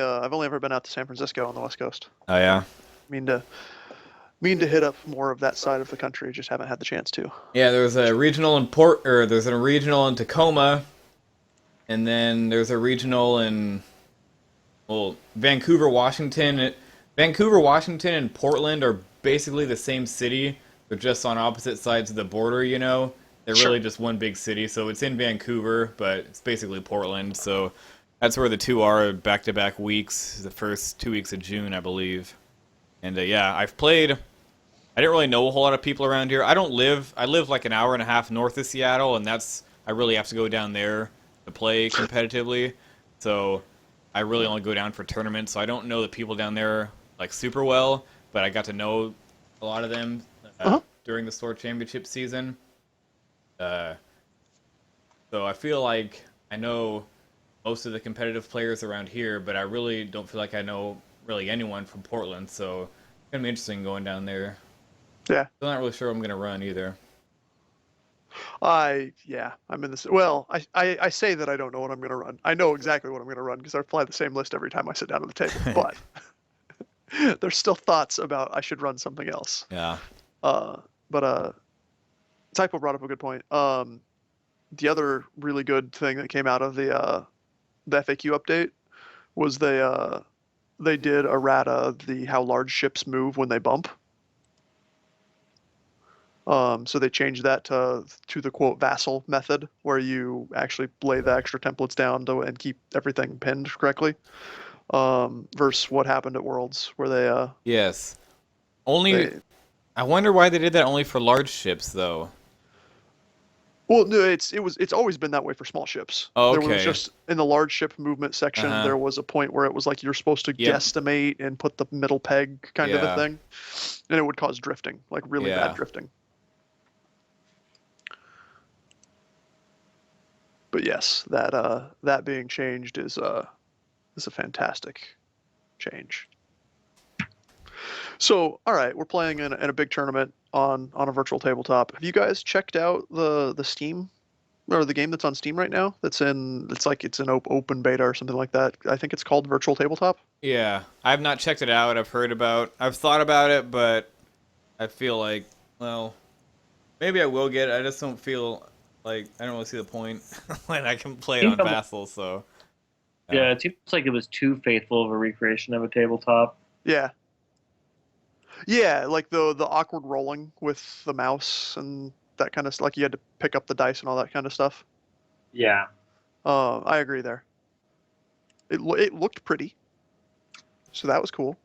I've only ever been out to San Francisco on the West Coast. Oh yeah. Mean to mean to hit up more of that side of the country. Just haven't had the chance to. Yeah, there's a regional in Tacoma, and then there's a regional in Vancouver, Washington. Vancouver, Washington, and Portland are basically the same city. They're just on opposite sides of the border. They're Sure. really just one big city. So it's in Vancouver, but it's basically Portland. So that's where the two are back-to-back weeks. The first 2 weeks of June, I believe. And yeah, I've played. I didn't really know a whole lot of people around here. I live like an hour and a half north of Seattle, and I really have to go down there to play competitively. So I really only go down for tournaments, so I don't know the people down there like super well, but I got to know a lot of them Uh-huh. during the store championship season. Uh, so I feel like I know most of the competitive players around here, but I really don't feel like I know really anyone from Portland. So it's gonna be interesting going down there. Yeah. I'm not really sure I'm gonna run either. I'm in this. Well, I say that I don't know what I'm gonna run. I know exactly what I'm gonna run because I apply the same list every time I sit down at the table. But there's still thoughts about I should run something else. Yeah. Uh, but Typo brought up a good point. The other really good thing that came out of the FAQ update was they did errata the how large ships move when they bump. So they changed that to the quote vassal method, where you actually lay the extra templates down and keep everything pinned correctly. Versus what happened at Worlds, where Yes. Only. they I wonder why they did that only for large ships, though. well, no, it's always been that way for small ships. There was Okay. just in the large ship movement Uh section, huh. there was a point where it was like you're supposed to Yep. guesstimate and put the middle peg kind of a Yeah. thing, and it would cause drifting, like really bad Yeah. drifting. But yes, that being changed is a fantastic change. So, all right, we're playing in a big tournament on a virtual tabletop. Have you guys checked out the Steam or the game that's on Steam right now? It's an open beta or something like that. I think it's called Virtual Tabletop. Yeah. I've not checked it out. I've thought about it, but I feel like, well, maybe I will get it. I just don't feel like I don't really see the point when I can play it Seems on Vassal. So yeah. Yeah, it seems like it was too faithful of a recreation of a tabletop. Yeah, yeah, like the awkward rolling with the mouse and that kind of like you had to pick up the dice and all that kind of stuff. Yeah. I agree there. It looked pretty, so that was cool.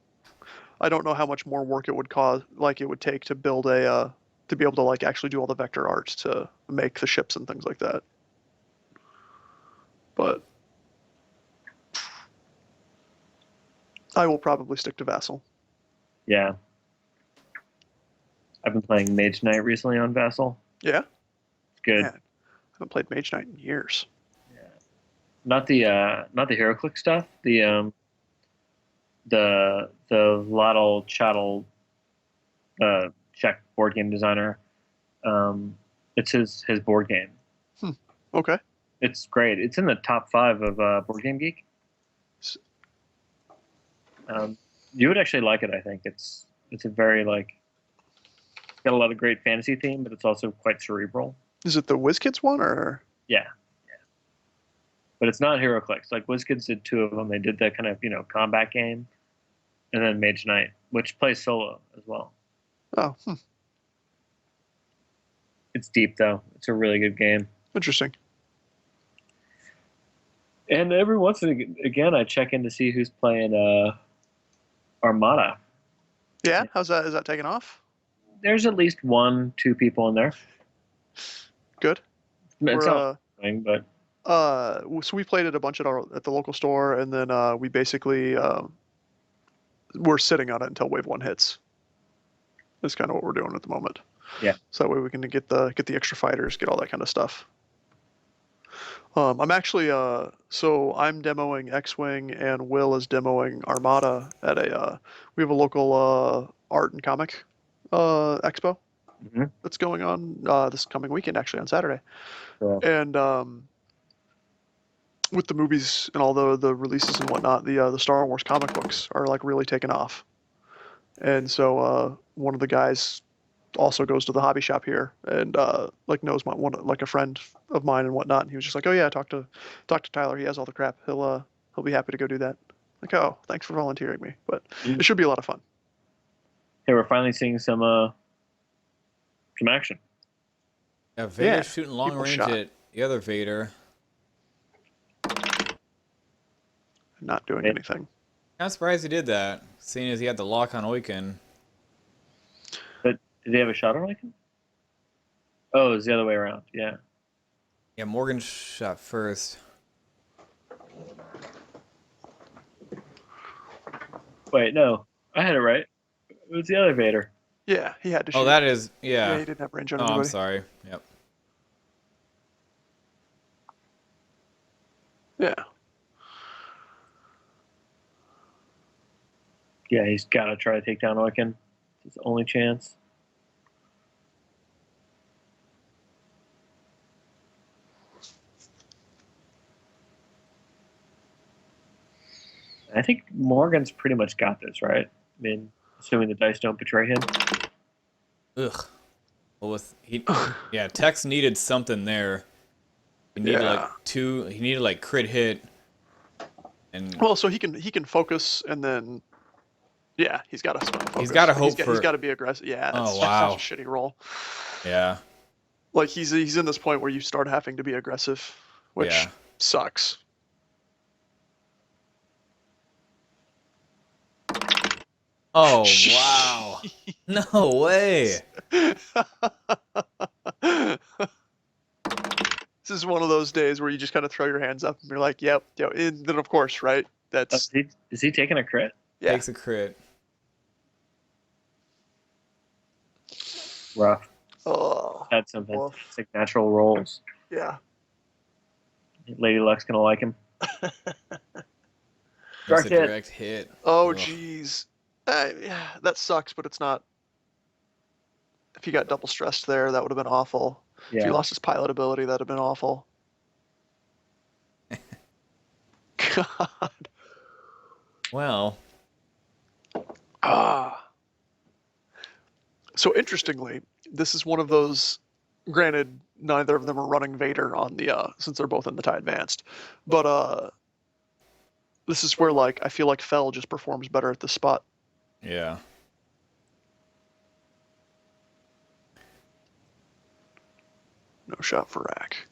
I don't know how much more work it would cause, like it would take to build to be able to like actually do all the vector art to make the ships and things like that. But I will probably stick to Vassal. Yeah. I've been playing Mage Knight recently on Vassal. Yeah, It's good. man, I haven't played Mage Knight in years. Yeah. Not the HeroClix stuff. The Lottle Chattel Czech board game designer. It's his board game. Okay. It's great. It's in the top 5 of Board Game Geek. S- You would actually like it. I think it's a very it's got a lot of great fantasy theme, but it's also quite cerebral. Is it the WizKids one or? Yeah, but it's not HeroClix. Like WizKids did 2 of them. They did that kind of combat game, and then Mage Knight, which plays solo as well. Oh, It's deep though. It's a really good game. interesting. And every once and again, I check in to see who's playing Armada. Yeah, how's that? Is that taking off? There's at least 1, 2 people in there. Good. It's We're not annoying, but so we played it a bunch at the local store, and then we basically we're sitting on it until wave one hits. That's kind of what we're doing at the moment. yeah. So that way we can get the extra fighters, get all that kind of stuff. I'm actually so I'm demoing X-Wing and Will is demoing Armada at we have a local art and comic expo hmm that's going on this coming weekend, actually on Saturday. So, And with the movies and all the releases and whatnot, the Star Wars comic books are like really taking off. And so one of the guys also goes to the hobby shop here and like knows like a friend of mine and whatnot. And he was just like, "Oh yeah, talk to Tyler. He has all the crap. He'll be happy to go do that." Like, "Oh, thanks for volunteering me." But it should be a lot of fun. Hey, we're finally seeing some action. Yeah, Vader Yeah, shooting long people range shot. at the other Vader. Not doing Yeah. anything. I'm surprised he did that, seeing as he had the lock on Oiken. But did he have a shot on Lincoln? Oh, it was the other way around. Yeah. Yeah, Morgan shot first. Wait, no, I had it right. It was the other Vader. Yeah, he had to Oh, shoot. that is, Yeah, yeah. he didn't have range on Oh, I'm anybody. sorry. Yep. Yeah. Yeah, he's got to try to take down Oiken. It's his only chance. I think Morgan's pretty much got this, right? I mean, assuming the dice don't betray him. Ugh. Well, yeah, Tex needed something there. He needed Yeah. he needed like crit hit. And Well, so he can focus and then yeah, he's got to focus. he's got to But hope he's for. got to be aggressive. Yeah, Oh, that's such wow. a shitty roll. Yeah. Like he's in this point where you start having to be aggressive, which Yeah. sucks. Oh, wow. No way. This is one of those days where you just kind of throw your hands up and you're like, "Yep, yep." And then of course, right? That's Is he taking a crit? yeah. Takes a crit. Rough. Oh, Had some woof. fantastic natural rolls. Yeah. Lady Luck's gonna like him. Just a Direct hit. direct hit. Oh, Ugh. geez. Yeah, that sucks, but it's not. If he got double stressed there, that would have been awful. If he Yeah. lost his pilot ability, that'd have been awful. God. Well, Ah. So interestingly, this is one of those. Granted, neither of them are running Vader on the since they're both in the TIE Advanced, but this is where like I feel like Fell just performs better at this spot. yeah. No shot for Rack.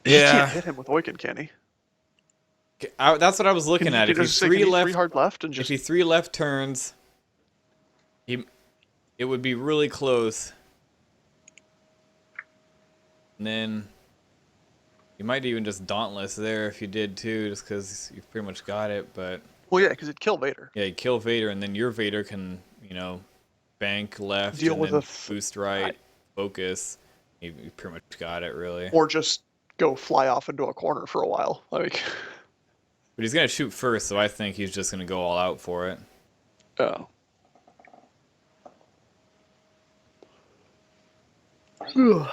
He Yeah. can't hit him with Oiken, can he? That's what I was looking at. If he three left, hard left and if just he three left turns, it would be really close. And then you might even just Dauntless there if you did too, just because you've pretty much got it. But well, yeah, because it'd kill Vader. yeah, you kill Vader, and then your Vader can, bank left Deal and with then a boost right, focus. You pretty much got it, really. Or just go fly off into a corner for a while. Like, But he's gonna shoot first, so I think he's just gonna go all out for it. oh. I'm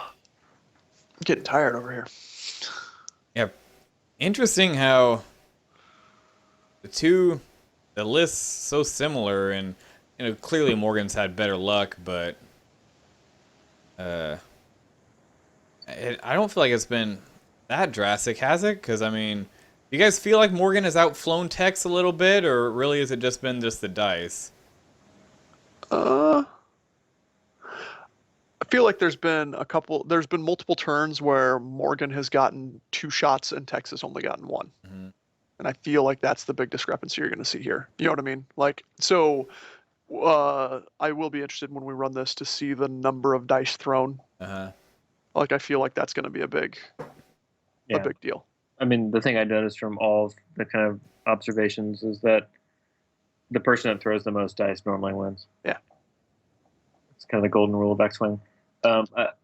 getting tired over here. Yeah, interesting how the lists so similar, and clearly Morgan's had better luck, but I don't feel like it's been that drastic, has it? Because I mean, you guys feel like Morgan has outflown Tex a little bit, or really has it just been just the dice? I feel like there's been multiple turns where Morgan has gotten 2 shots and Tex has only gotten 1. Mhm. And I feel like that's the big discrepancy you're going to see here. You know what I mean? Like, so I will be interested when we run this to see the number of dice thrown. Uh-huh. Like, I feel like that's going to be a big deal. I mean, the thing I noticed from all of the kind of observations is that the person that throws the most dice normally wins. Yeah. It's kind of the golden rule of X-Wing.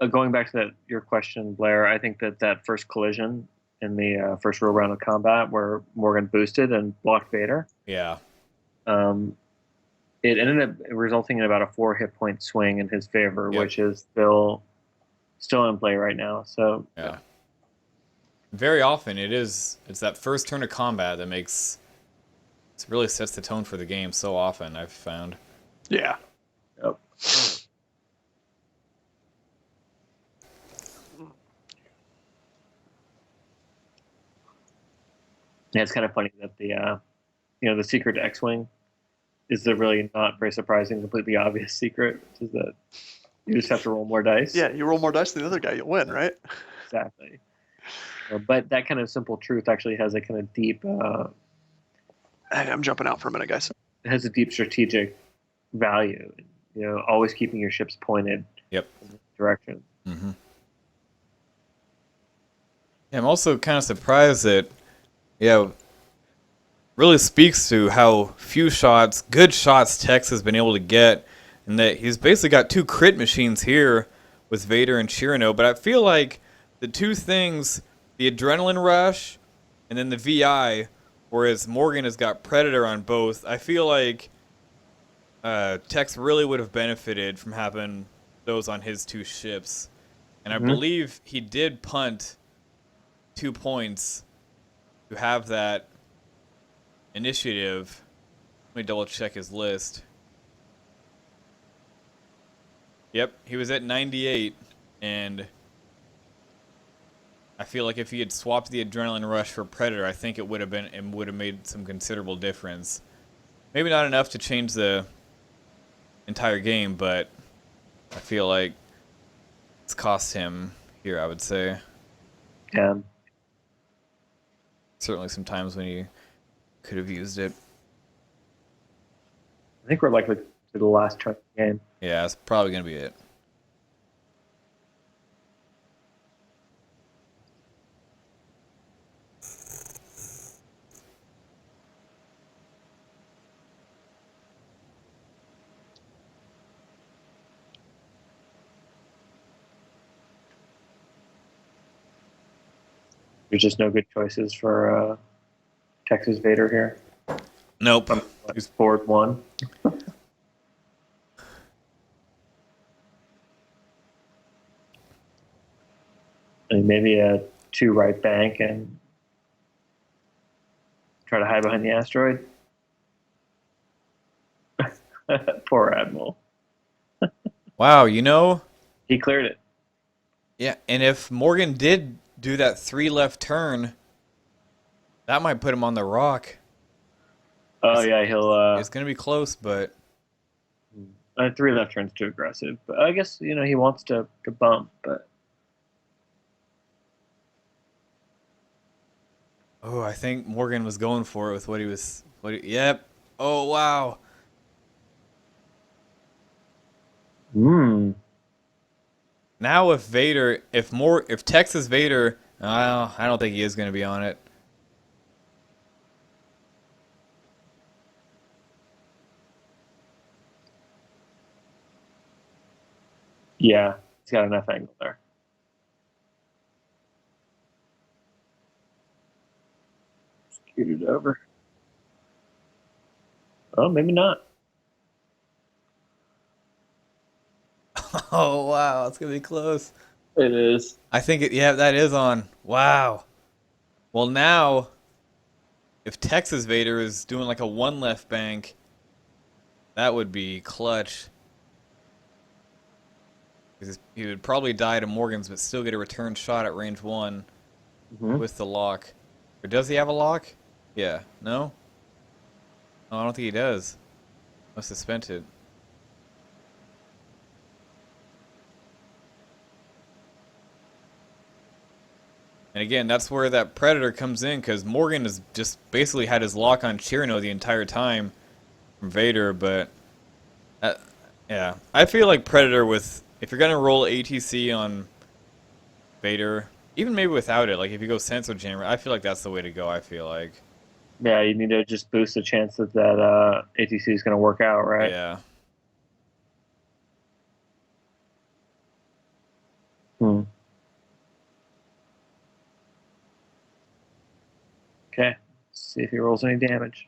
Going back to your question, Blair, I think that first collision in the first real round of combat where Morgan boosted and blocked Vader, Yeah. it ended up resulting in about a 4 hit point swing in his favor, Yep. which is still in play right now. So Yeah. Very often it's that first turn of combat that makes it really sets the tone for the game so often, I've found. Yeah. Yep. Yeah, it's kind of funny that the secret to X-wing is the really not very surprising, completely obvious secret, which is that you just have to roll more dice. Yeah, you roll more dice than the other guy, you'll win, right? Exactly. But that kind of simple truth actually has a kind of deep, Hey, I'm jumping out for a minute, guys. it has a deep strategic value. Always keeping your ships pointed Yep. in the direction. Mm-hmm. Yeah, I'm also kind of surprised that, yeah, really speaks to how few shots, good shots, Tex has been able to get, and that he's basically got 2 crit machines here with Vader and Chirano. But I feel like the 2 things, the adrenaline rush and then the VI, whereas Morgan has got Predator on both, I feel like Tex really would have benefited from having those on his 2 ships. And I believe he did punt 2 points to have that initiative. Let me double check his list. Yep, he was at 98, and I feel like if he had swapped the adrenaline rush for Predator, I think it would have made some considerable difference. Maybe not enough to change the entire game, but I feel like it's cost him here, I would say. Yeah. Certainly some times when he could have used it. I think we're likely to the last turn of the game. Yeah, it's probably going to be it. There's just no good choices for Texas Vader here. Nope. He's forward 1. And maybe a 2 right bank and try to hide behind the asteroid. Poor Admiral. Wow, He cleared it. yeah, and if Morgan did do that 3 left turn, that might put him on the rock. Oh yeah, he'll. It's going to be close, but 3 left turns too aggressive, but I guess he wants to bump, but oh, I think Morgan was going for it with what he was. Yep. Oh wow. Now if Texas Vader, I don't think he is going to be on it. yeah, he's got enough angle there. Scoot it over. Oh, maybe not. Oh wow, it's going to be close. It is. I think that is on. Wow. Well, now if Texas Vader is doing like a 1 left bank, that would be clutch. He would probably die to Morgan's, but still get a return shot at range 1 with the lock. Or does he have a lock? Yeah. No? No, I don't think he does. Must have spent it. And again, that's where that Predator comes in, because Morgan has just basically had his lock on Chirano the entire time from Vader, but yeah. I feel like Predator if you're going to roll ATC on Vader, even maybe without it, like if you go Sensor Jammer, I feel like that's the way to go, I feel like. Yeah, you need to just boost the chance that ATC is going to work out, right? Yeah. Okay. Let's see if he rolls any damage.